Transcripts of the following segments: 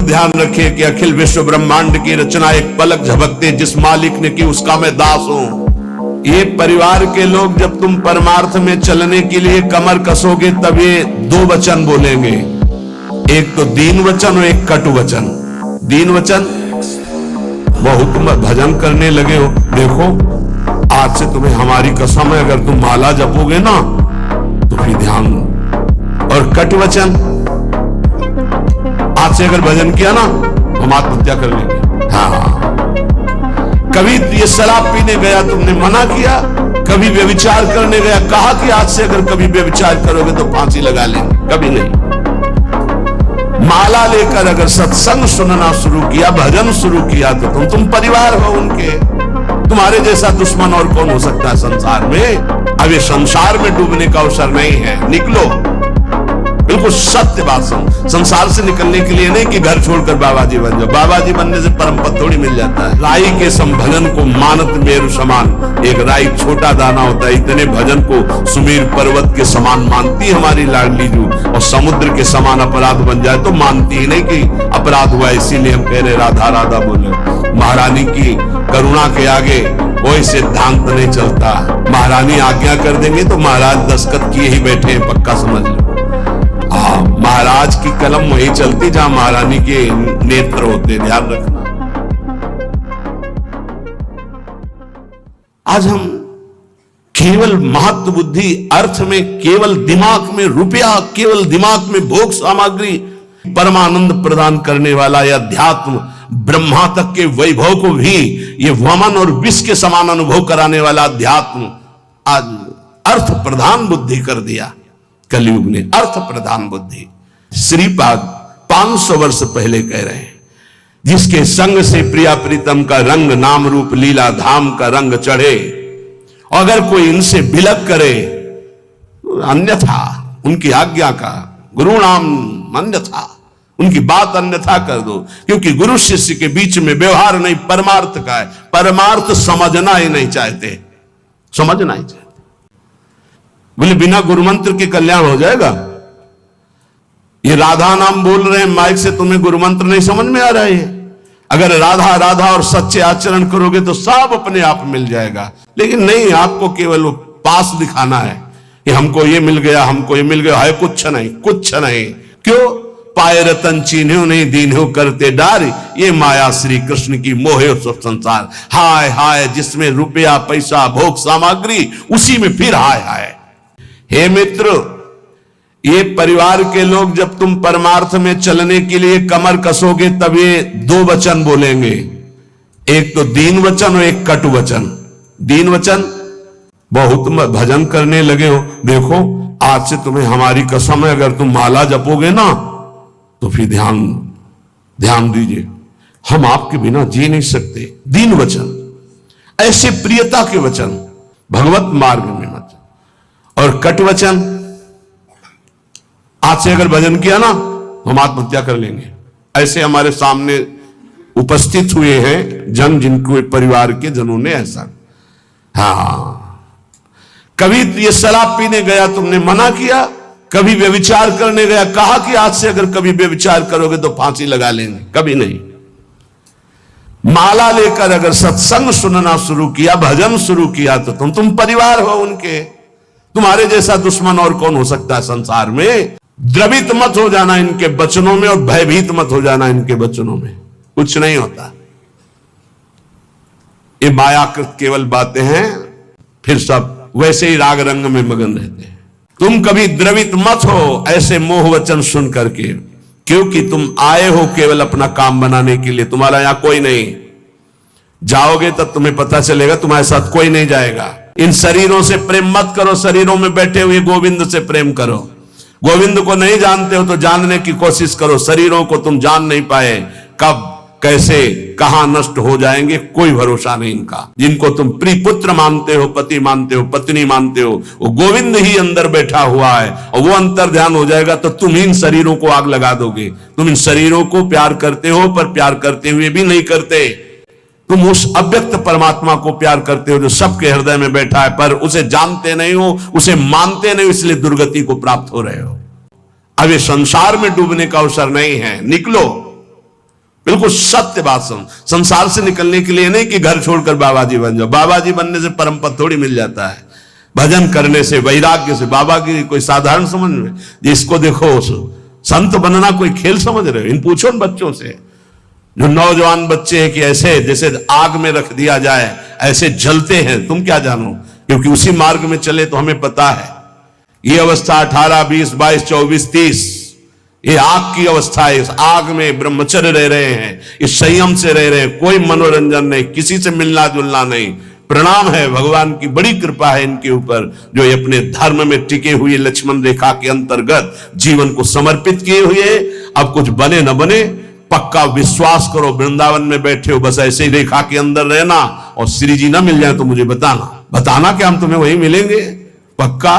ध्यान रखिए कि अखिल विश्व ब्रह्मांड की रचना एक पलक झपकते जिस मालिक ने की उसका मैं दास हूं। ये परिवार के लोग जब तुम परमार्थ में चलने के लिए कमर कसोगे तब ये दो वचन बोलेंगे, एक तो दीन वचन और एक कटु वचन। दीन वचन, बहुत भजन करने लगे हो, देखो आज से तुम्हें हमारी कसम है, अगर तुम माला जपोगे ना तो फिर ध्यान। और कट वचन, आज से अगर भजन किया ना हम आत्महत्या कर लेंगे। हाँ, कभी ये शराब पीने गया तुमने मना किया, कभी व्यभिचार करने गया कहा कि आज से अगर कभी व्यभिचार करोगे तो फांसी लगा लेंगे, कभी नहीं। माला लेकर अगर सत्संग सुनना शुरू किया, भजन शुरू किया तो तुम परिवार हो उनके। तुम्हारे जैसा दुश्मन और कौन हो सकता है संसार में। अब ये संसार में डूबने का अवसर नहीं है, निकलो। बिल्कुल सत्य बात सुन, संसार से निकलने के लिए नहीं कि घर छोड़कर बाबा जी बन जाओ। बाबा जी बनने से परम पद थोड़ी मिल जाता है। राई के संभजन को मानत मेरु समान, एक राई छोटा दाना होता है, इतने भजन को सुमेर पर्वत के समान मानती हमारी लाडली जू। और समुद्र के समान अपराध बन जाए तो मानती ही नहीं कि अपराध हुआ, इसीलिए हम कह रहे राधा राधा बोले। महारानी की करुणा के आगे कोई सिद्धांत नहीं चलता। महारानी आज्ञा कर देंगे तो महाराज दस्तखत किए ही बैठे हैं, पक्का समझ लो। महाराज की कलम वही चलती जहां महारानी के नेत्र होते, ध्यान रखना। आज हम केवल महत्व बुद्धि अर्थ में, केवल दिमाग में रुपया, केवल दिमाग में भोग सामग्री, परमानंद प्रदान करने वाला यह अध्यात्म ब्रह्मा तक के वैभव को भी ये वमन और विष के समान अनुभव कराने वाला अध्यात्म आज अर्थ प्रधान बुद्धि कर दिया। कलयुग ने अर्थ प्रधान बुद्धि। श्रीपाद 500 वर्ष पहले कह रहे हैं, जिसके संग से प्रिया प्रीतम का रंग नाम रूप लीला धाम का रंग चढ़े, अगर कोई इनसे बिलक करे अन्यथा उनकी आज्ञा का, गुरु नाम अन्यथा, उनकी बात अन्यथा कर दो। क्योंकि गुरु शिष्य के बीच में व्यवहार नहीं, परमार्थ का है। परमार्थ समझना ही नहीं चाहते, समझना ही चाहते। बोले बिना गुरु मंत्र के कल्याण हो जाएगा? ये राधा नाम बोल रहे हैं माइक से, तुम्हें गुरु मंत्र नहीं समझ में आ रहा है? अगर राधा राधा और सच्चे आचरण करोगे तो सब अपने आप मिल जाएगा। लेकिन नहीं, आपको केवल वो पास दिखाना है कि हमको ये मिल गया, हमको ये मिल गया, है कुछ नहीं, कुछ नहीं। क्यों? पाए रतन चीन्हो नहीं दीन्हो करते डार, ये माया श्री कृष्ण की मोहे सब संसार। हाय हाय जिसमें रुपया पैसा भोग सामग्री, उसी में फिर हाय हाय। हे मित्र, ये परिवार के लोग जब तुम परमार्थ में चलने के लिए कमर कसोगे तब ये दो वचन बोलेंगे, एक तो दीन वचन और एक कटु वचन। दीन वचन, बहुत भजन करने लगे हो, देखो आज से तुम्हें हमारी कसम है, अगर तुम माला जपोगे ना तो फिर ध्यान दीजिए, हम आपके बिना जी नहीं सकते। दीन वचन, ऐसे प्रियता के वचन, भगवत मार्ग में मत। और कट वचन, आज से अगर भजन किया ना हम आत्महत्या कर लेंगे। ऐसे हमारे सामने उपस्थित हुए हैं जन, जिनको परिवार के जनों ने ऐसा। हाँ, कभी ये शराब पीने गया तुमने मना किया, कभी व्यभिचार करने गया कहा कि आज से अगर कभी व्यभिचार करोगे तो फांसी लगा लेंगे, कभी नहीं। माला लेकर अगर सत्संग सुनना शुरू किया, भजन शुरू किया तो तुम परिवार हो उनके। तुम्हारे जैसा दुश्मन और कौन हो सकता है संसार में। द्रवित मत हो जाना इनके वचनों में और भयभीत मत हो जाना इनके वचनों में, कुछ नहीं होता। ये मायाकृत केवल बातें हैं, फिर सब वैसे ही राग रंग में मगन रहते हैं। तुम कभी द्रवित मत हो ऐसे मोह वचन सुन करके, क्योंकि तुम आए हो केवल अपना काम बनाने के लिए। तुम्हारा यहां कोई नहीं, जाओगे तब तुम्हें पता चलेगा तुम्हारे साथ कोई नहीं जाएगा। इन शरीरों से प्रेम मत करो, शरीरों में बैठे हुए गोविंद से प्रेम करो। गोविंद को नहीं जानते हो तो जानने की कोशिश करो। शरीरों को तुम जान नहीं पाए, कब कैसे कहां नष्ट हो जाएंगे कोई भरोसा नहीं इनका। जिनको तुम प्रिय पुत्र मानते हो, पति मानते हो, पत्नी मानते हो, वो गोविंद ही अंदर बैठा हुआ है और वो अंतर ध्यान हो जाएगा तो तुम इन शरीरों को आग लगा दोगे। तुम इन शरीरों को प्यार करते हो पर प्यार करते हुए भी नहीं करते। तुम उस अव्यक्त परमात्मा को प्यार करते हो जो सबके हृदय में बैठा है, पर उसे जानते नहीं हो, उसे मानते नहीं हो, इसलिए दुर्गति को प्राप्त हो रहे हो। अब ये संसार में डूबने का अवसर नहीं है, निकलो। बिल्कुल सत्य बात संसार से निकलने के लिए नहीं कि घर छोड़कर बाबा जी बन जाओ। बाबा जी बनने से परम पद थोड़ी मिल जाता है। भजन करने से, वैराग्य से। बाबा की कोई साधारण समझ में, जिसको देखो संत बनना कोई खेल समझ रहे हो? इन पूछो न बच्चों से, जो नौजवान बच्चे हैं कि ऐसे जैसे आग में रख दिया जाए ऐसे जलते हैं। तुम क्या जानो, क्योंकि उसी मार्ग में चले तो हमें पता है। ये अवस्था 18, 20, 22, 24, 30 ये आग की अवस्था है। इस आग में ब्रह्मचर्य रह रहे हैं, इस संयम से रह रहे हैं, कोई मनोरंजन नहीं, किसी से मिलना जुलना नहीं। प्रणाम है, भगवान की बड़ी कृपा है इनके ऊपर, जो ये अपने धर्म में टिके हुए लक्ष्मण रेखा के अंतर्गत जीवन को समर्पित किए हुए। अब कुछ बने न बने, पक्का विश्वास करो, वृंदावन में बैठे हो बस ऐसे ही रेखा के अंदर रहना, और श्री जी ना मिल जाए तो मुझे बताना कि हम तुम्हें वहीं मिलेंगे। पक्का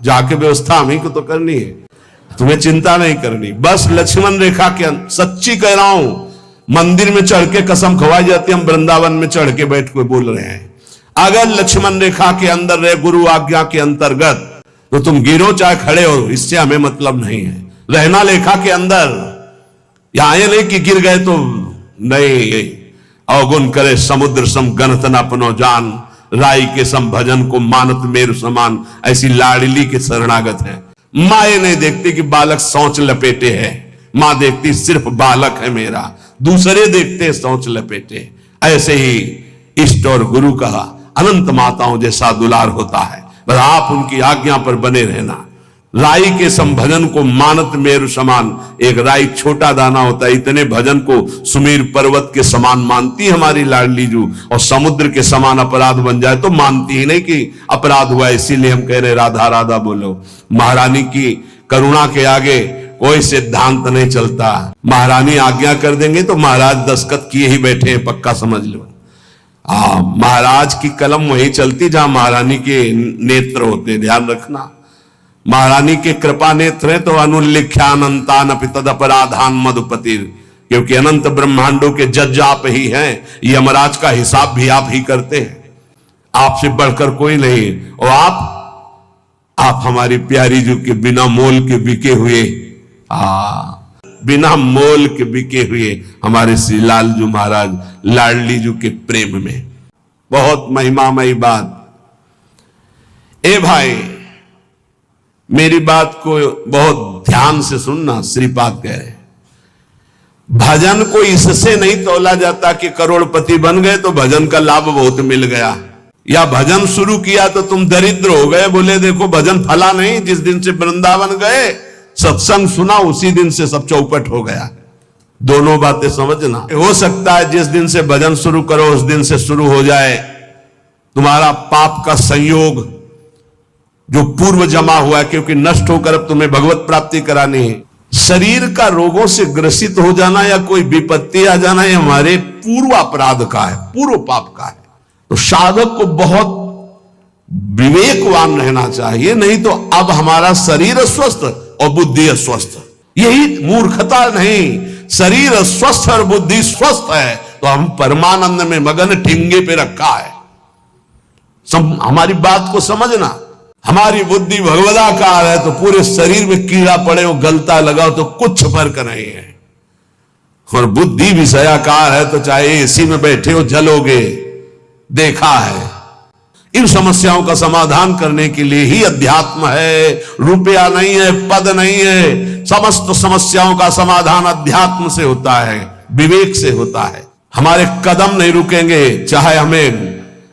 जाके व्यवस्था हमें को तो करनी है, तुम्हें चिंता नहीं करनी। बस लक्ष्मण रेखा के सच्ची कह रहा हूं, मंदिर में चढ़ के कसम खवाई जाती, हम वृंदावन में चढ़ के बैठ के बोल रहे हैं। अगर लक्ष्मण रेखा के अंदर रहे, गुरु आज्ञा के अंतर्गत, तो तुम गिरो चाहे खड़े हो, इससे हमें मतलब नहीं है। रहना लेखा के अंदर, यहां ये नहीं कि गिर गए तो नहीं। अवगुण करे समुद्र सम गणत न अपनो जान, राई के सम भजन को मानत मेरु समान। ऐसी लाडली के शरणागत है। माँ ये नहीं देखती कि बालक सोच लपेटे है, माँ देखती सिर्फ बालक है मेरा, दूसरे देखते सोच लपेटे। ऐसे ही इष्ट और गुरु का अनंत माताओं जैसा दुलार होता है, बस आप उनकी आज्ञा पर बने रहना। राई के संभजन को मानत मेरु समान। एक राई छोटा दाना होता है, इतने भजन को सुमेर पर्वत के समान मानती हमारी लाडली जू, और समुद्र के समान अपराध बन जाए तो मानती ही नहीं कि अपराध हुआ। इसीलिए हम कह रहे राधा राधा बोलो। महारानी की करुणा के आगे कोई सिद्धांत नहीं चलता। महारानी आज्ञा कर देंगे तो महाराज दस्तखत किए ही बैठे हैं, पक्का समझ लो। महाराज की कलम वही चलती जहां महारानी के नेत्र होते, ध्यान रखना। महारानी के कृपा नेत्र है तो अनुल्लिख्यानंतान तद अपराधान मधुपति, क्योंकि अनंत ब्रह्मांडों के जज आप ही हैं। यमराज का हिसाब भी आप ही करते हैं, आपसे बढ़कर कोई नहीं। और आप हमारी प्यारी जो के बिना मोल के बिके हुए, बिना मोल के बिके हुए हमारे श्री लालजू महाराज लाडली जू के प्रेम में। बहुत महिमामयी बात। ए भाई, मेरी बात को बहुत ध्यान से सुनना। श्रीपाद कह रहे भजन को इससे नहीं तोला जाता कि करोड़पति बन गए तो भजन का लाभ बहुत मिल गया, या भजन शुरू किया तो तुम दरिद्र हो गए। बोले देखो भजन फला नहीं, जिस दिन से वृंदावन गए सत्संग सुना उसी दिन से सब चौपट हो गया। दोनों बातें समझना। हो सकता है जिस दिन से भजन शुरू करो उस दिन से शुरू हो जाए तुम्हारा पाप का संयोग जो पूर्व जमा हुआ है, क्योंकि नष्ट होकर अब तुम्हें भगवत प्राप्ति करानी है। शरीर का रोगों से ग्रसित हो जाना या कोई विपत्ति आ जाना ये हमारे पूर्व अपराध का है, पूर्व पाप का है। तो साधक को बहुत विवेकवान रहना चाहिए, नहीं तो अब हमारा शरीर अस्वस्थ और बुद्धि अस्वस्थ। यही मूर्खता नहीं, शरीर स्वस्थ और बुद्धि स्वस्थ है तो हम परमानंद में मगन ठिंगे पे रखा है। हमारी बात को समझना। हमारी बुद्धि भगवदाकार है तो पूरे शरीर में कीड़ा पड़े हो, गलता लगाओ तो कुछ फर्क नहीं है। और बुद्धि विषयाकार है तो चाहे एसी में बैठे हो जलोगे, देखा है। इन समस्याओं का समाधान करने के लिए ही अध्यात्म है, रुपया नहीं है, पद नहीं है। समस्त समस्याओं का समाधान अध्यात्म से होता है, विवेक से होता है। हमारे कदम नहीं रुकेंगे चाहे हमें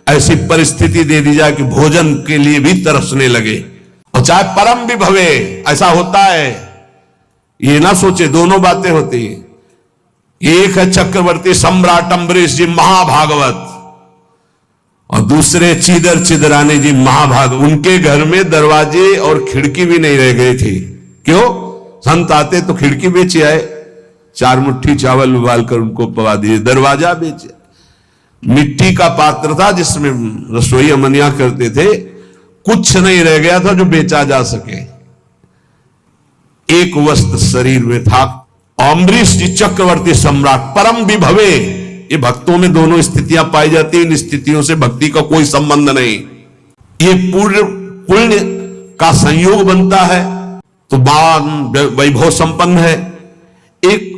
ऐसी परिस्थिति दे दी जाए कि भोजन के लिए भी तरसने लगे, और चाहे परम भी भवे। ऐसा होता है, ये ना सोचे दोनों बातें होती हैं। एक है चक्रवर्ती सम्राट अम्बरीश जी महाभागवत, और दूसरे चीदर चिदरानी जी महाभागवत। उनके घर में दरवाजे और खिड़की भी नहीं रह गई थी। क्यों? संत आते तो खिड़की बेचे आए, 4 मुट्ठी चावल उबाल कर उनको पवा दिए, दरवाजा बेचे। मिट्टी का पात्र था जिसमें रसोई अमनिया करते थे, कुछ नहीं रह गया था जो बेचा जा सके। एक वस्त्र शरीर में था। अम्बरीश जी चक्रवर्ती सम्राट परम विभवे। ये भक्तों में दोनों स्थितियां पाई जाती हैं, इन स्थितियों से भक्ति का कोई संबंध नहीं। ये पूर्ण पुण्य का संयोग बनता है तो वैभव संपन्न है। एक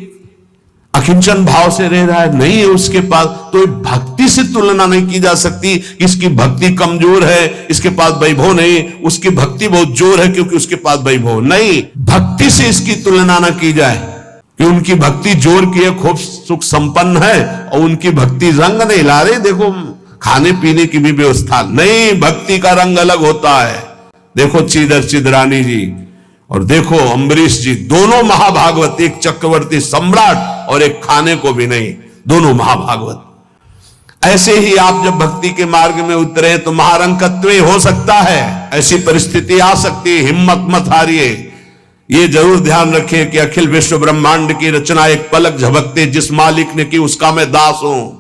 अकिंचन भाव से रह रहा है, नहीं है उसके पास, तो भक्ति से तुलना नहीं की जा सकती। इसकी भक्ति कमजोर है, इसके पास वैभव नहीं, उसकी भक्ति बहुत जोर है क्योंकि उसके पास वैभव नहीं। भक्ति से इसकी तुलना ना की जाए कि उनकी भक्ति जोर की है, खूब सुख संपन्न है, और उनकी भक्ति रंग नहीं ला रहे, देखो खाने पीने की भी व्यवस्था नहीं। भक्ति का रंग अलग होता है। देखो चीदर चिदरानी जी और देखो अम्बरीश जी, दोनों महाभागवत, एक चक्रवर्ती सम्राट और एक खाने को भी नहीं, दोनों महाभागवत। ऐसे ही आप जब भक्ति के मार्ग में उतरे तो महारंकत्व हो सकता है, ऐसी परिस्थिति आ सकती है, हिम्मत मत हारिए। ये जरूर ध्यान रखें कि अखिल विश्व ब्रह्मांड की रचना एक पलक झपकते जिस मालिक ने की उसका मैं दास हूं।